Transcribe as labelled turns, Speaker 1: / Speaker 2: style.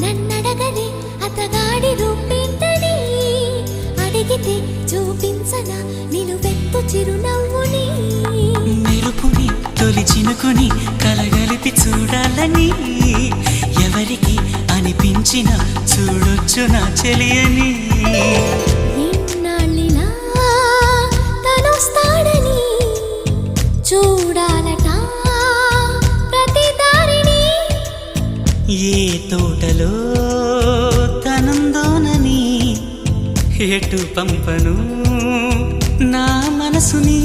Speaker 1: నన్నడగలే అతగాడి రూపేంటని అడిగితే చూపించనా నిలువెత్తు చిరునవ్వుని
Speaker 2: మెరుపుని తొలి చినుకుని కలగలిపి చూడాలని ఎవరికి అనిపించిన చూడొచ్చు నా చెలియని
Speaker 1: ఎన్నాళ్ళిలా తనొస్తాడని చూడాలట ప్రతి దారిని
Speaker 2: ఏ తోటలో తనందోనని ఎటు పంపను నా మనసుని